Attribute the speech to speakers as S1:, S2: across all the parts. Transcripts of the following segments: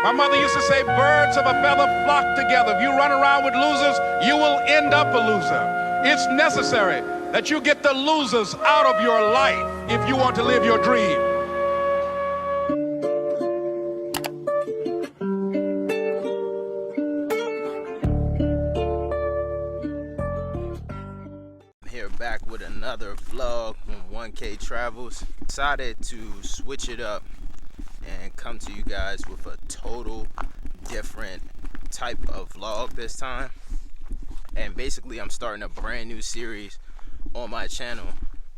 S1: My mother used to say, birds of a feather flock together. If you run around with losers, you will end up a loser. It's necessary that you get the losers out of your life if you want to live your dream.
S2: I'm here back with another vlog on 1K Travels. Decided to switch it up and come to you guys with a total different type of vlog this time. And basically I'm starting a brand new series on my channel,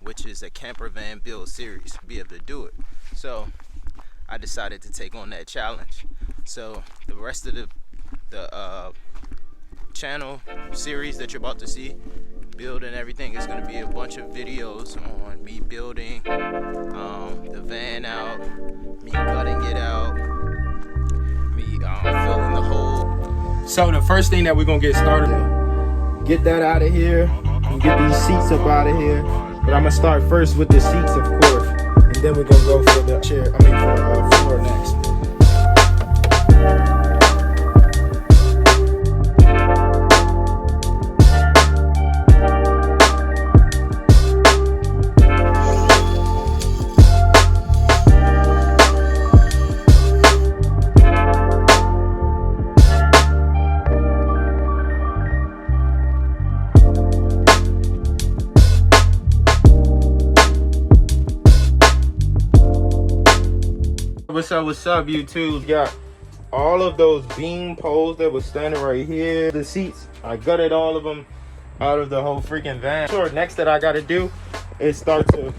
S2: which is a camper van build series, be able to do it. So I decided to take on that challenge. So the rest of the channel series that you're about to see, build and everything, is going to be a bunch of videos on me building the van out, me gutting it out, me filling the hole. So the first thing that we're going to get started, get that out of here and get these seats up out of here. But I'm going to start first with the seats, of course, and then we're going to go for the chair, for the floor next. What's up, YouTube? Got all of those beam poles that was standing right here. The seats, I gutted all of them out of the whole freaking van. So next that I gotta do is start to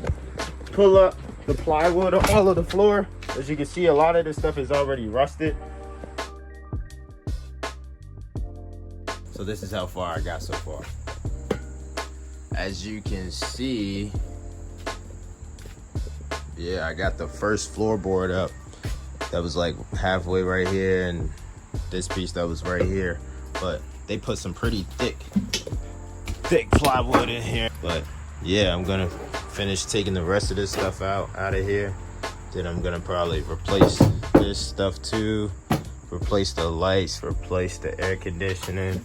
S2: pull up the plywood on all of the floor. As you can see, a lot of this stuff is already rusted. So this is how far I got so far. As you can see, yeah, I got the first floorboard up. That was like halfway right here, and this piece that was right here. But they put some pretty thick plywood in here. But yeah, I'm gonna finish taking the rest of this stuff out of here. Then I'm gonna probably replace this stuff too. Replace the lights, replace the air conditioning.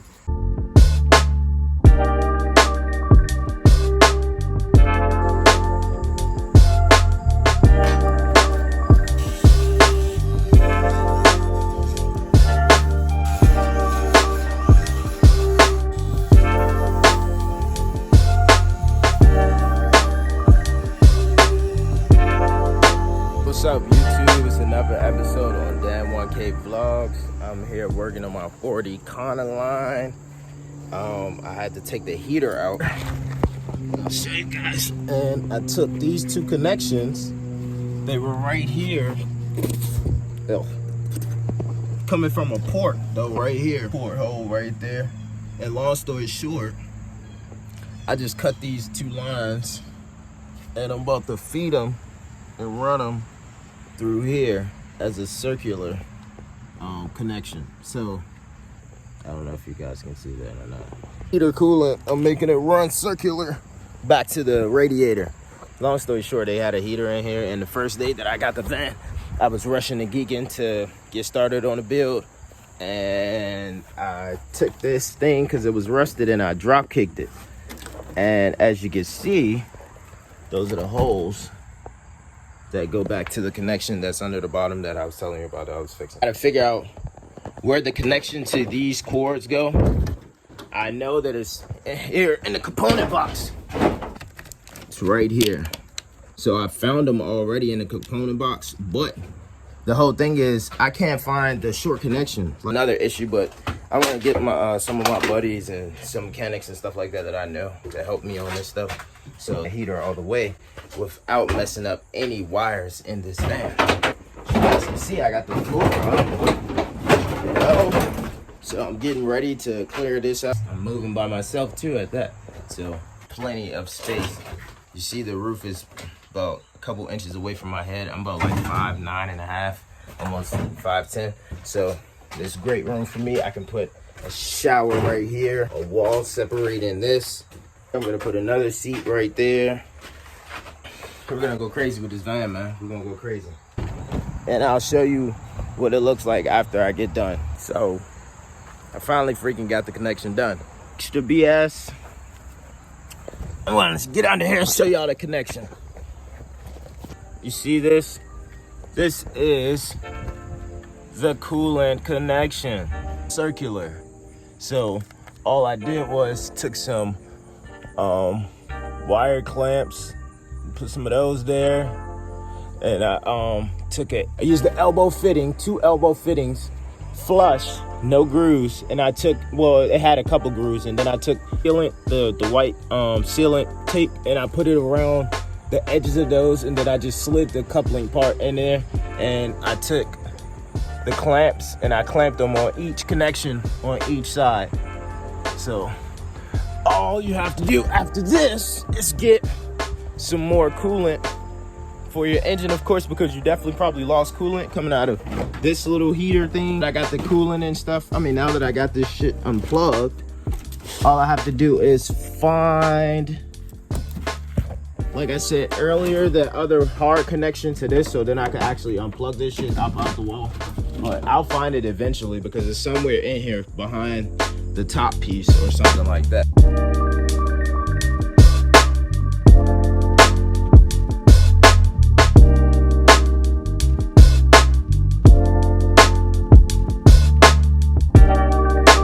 S2: What's up, YouTube? It's another episode on Dan 1K Vlogs. I'm here working on my 40 Econoline. I had to take the heater out. I'll show you guys. And I took these two connections. They were right here. Oh. Coming from a port, though, right here. Port hole right there. And long story short, I just cut these two lines, and I'm about to feed them and run them through here as a circular connection. So I don't know if you guys can see that or not. Heater coolant, I'm making it run circular back to the radiator. Long story short, they had a heater in here, and the first day that I got the van, I was rushing and geeking to get started on the build, and I took this thing because it was rusted and I drop kicked it. And as you can see, those are the holes that go back to the connection that's under the bottom that I was telling you about that I was fixing. I gotta figure out where the connection to these cords go. I know that it's here in the component box. It's right here. So I found them already in the component box, but the whole thing is I can't find the short connection. Another issue, but I want to get my some of my buddies and some mechanics and stuff like that I know to help me on this stuff. So heater all the way without messing up any wires in this van. As you can see, I got the floor up. So I'm getting ready to clear this out. I'm moving by myself too at that. So plenty of space. You see the roof is about a couple inches away from my head. I'm about like 5'9.5", almost 5'10". So there's great room for me. I can put a shower right here, a wall separating this. I'm gonna put another seat right there. We're gonna go crazy with this van, man. We're gonna go crazy. And I'll show you what it looks like after I get done. So I finally freaking got the connection done. Extra BS. I want to get under here and show y'all the connection. You see this? This is the coolant connection, circular. So all I did was took some wire clamps, put some of those there, and I used the elbow fitting, 2 elbow fittings, flush, no grooves, and I took, well, it had a couple grooves, and then I took sealant, the white sealant tape, and I put it around the edges of those, and then I just slid the coupling part in there, and I took the clamps and I clamped them on each connection on each side. So all you have to do after this is get some more coolant for your engine, of course, because you definitely probably lost coolant coming out of this little heater thing. I got the coolant and stuff. I mean, now that I got this shit unplugged, all I have to do is find, like I said earlier, the other hard connection to this, so then I can actually unplug this shit up out the wall. But I'll find it eventually because it's somewhere in here behind the top piece or something like that.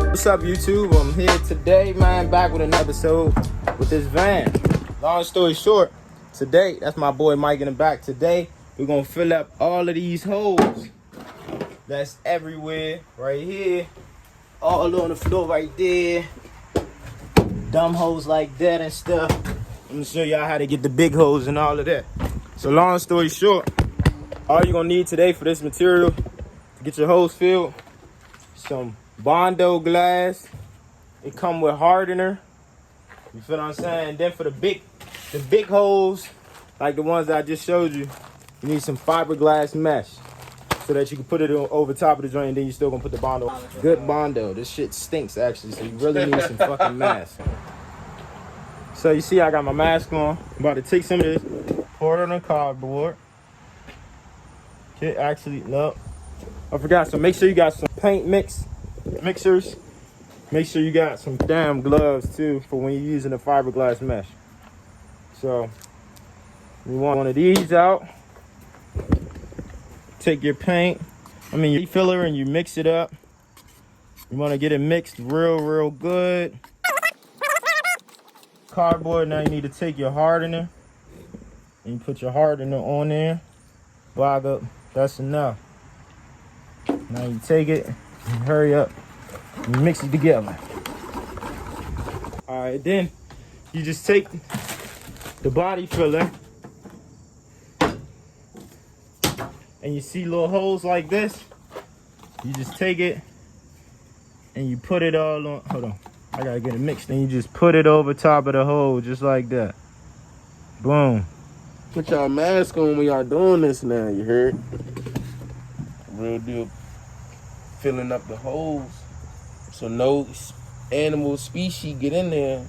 S2: What's up, YouTube? I'm here today, man, back with another episode with this van. Long story short, today, that's my boy Mike in the back. Today, we're gonna fill up all of these holes that's everywhere, right here, all on the floor right there, dumb holes like that and stuff. I'm gonna show y'all how to get the big holes and all of that. So long story short, all you're gonna need today for this material to get your hose filled, some Bondo glass. It come with hardener. You feel what I'm saying? And then for the big holes, like the ones that I just showed you, you need some fiberglass mesh so that you can put it over top of the joint, and then you still gonna put the Bondo. Good Bondo. This shit stinks actually, so you really need some fucking mask. So you see I got my mask on. I'm about to take some of this, pour it on the cardboard. Okay, actually, no. I forgot, so make sure you got some paint mixers. Make sure you got some damn gloves too for when you're using the fiberglass mesh. So you want one of these out. Take your paint, your filler, and you mix it up. You want to get it mixed real good. Cardboard, now you need to take your hardener and you put your hardener on there. Bog up, that's enough. Now you take it and hurry up and mix it together. All right, then you just take the body filler, and you see little holes like this, you just take it and you put it all on. Hold on, I gotta get it mixed. And you just put it over top of the hole just like that. Boom.
S3: Put y'all mask on when y'all doing this now, you heard? Real deal. Filling up the holes so no animal species get in there,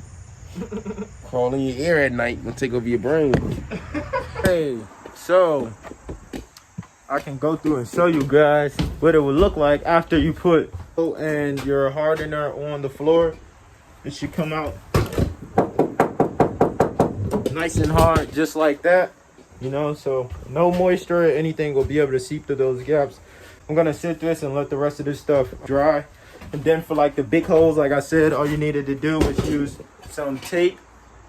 S3: crawl in your ear at night and take over your brain.
S2: Hey, so I can go through and show you guys what it would look like after you put and your hardener on the floor. It should come out nice and hard, just like that. You know, so no moisture or anything will be able to seep through those gaps. I'm gonna sit this and let the rest of this stuff dry. And then for like the big holes, like I said, all you needed to do was use some tape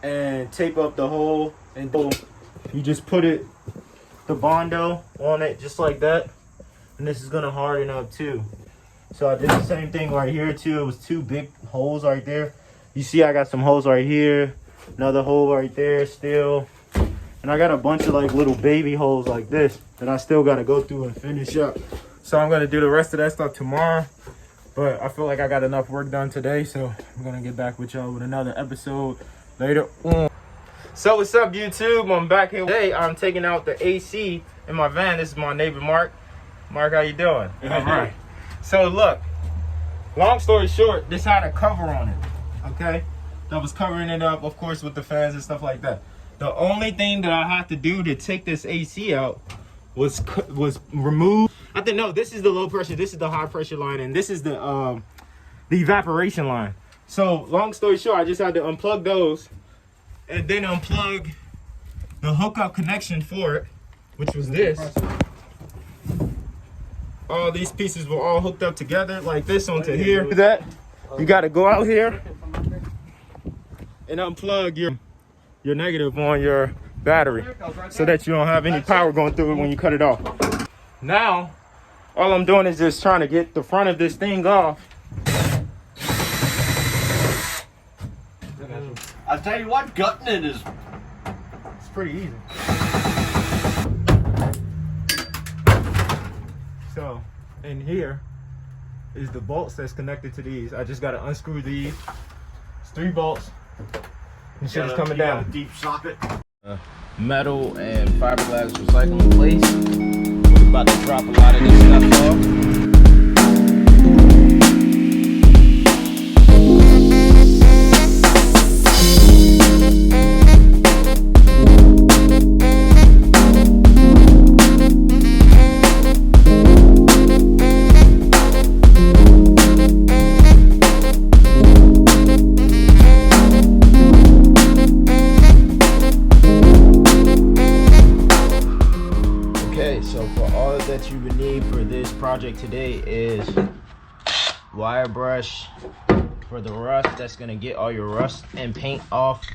S2: and tape up the hole, and boom, you just put the Bondo on it just like that, and this is gonna harden up too. So I did the same thing right here too. It was 2 big holes right there. You see I got some holes right here, another hole right there still, and I got a bunch of like little baby holes like this that I still gotta go through and finish up. So I'm gonna do the rest of that stuff tomorrow, but I feel like I got enough work done today, so I'm gonna get back with y'all with another episode later on. So what's up, YouTube? I'm back here today. I'm taking out the AC in my van. This is my neighbor Mark. Mark, how you doing? All right. So look, long story short, this had a cover on it, okay? That was covering it up, of course, with the fans and stuff like that. The only thing that I had to do to take this AC out was remove
S4: I think no, this is the low pressure, this is the high pressure line, and this is the evaporation line. So long story short, I just had to unplug those and then unplug the hookup connection for it, which was this. All these pieces were all hooked up together like this onto here. That you got to go out here and unplug your negative on your battery so that you don't have any power going through it when you cut it off. Now, all I'm doing is just trying to get the front of this thing off.
S5: I'll tell you what, gutting it is.
S4: It's pretty easy. So, in here is the bolts that's connected to these. I just got to unscrew these. It's 3 bolts. And shit is coming down.
S5: A deep socket.
S2: Metal and fiberglass recycling place. We're about to drop a lot of this stuff off. That you would need for this project today is wire brush for the rust. That's gonna get all your rust and paint off.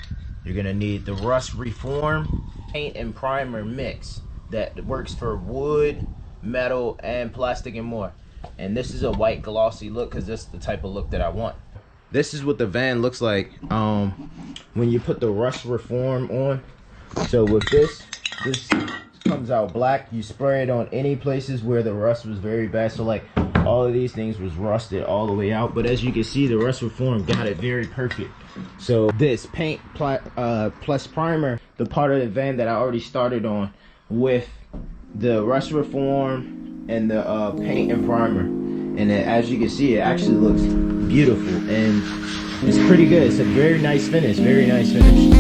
S2: You're gonna need the rust reform paint and primer mix that works for wood, metal, and plastic and more. And this is a white glossy look because this is the type of look that I want. This is what the van looks like when you put the rust reform on. So with this comes out black. You spray it on any places where the rust was very bad. So like all of these things was rusted all the way out, but as you can see, the rust reform got it very perfect. So this paint plus primer, the part of the van that I already started on with the rust reform and the paint and primer, and then, as you can see, it actually looks beautiful and it's pretty good. It's a very nice finish, very nice finish.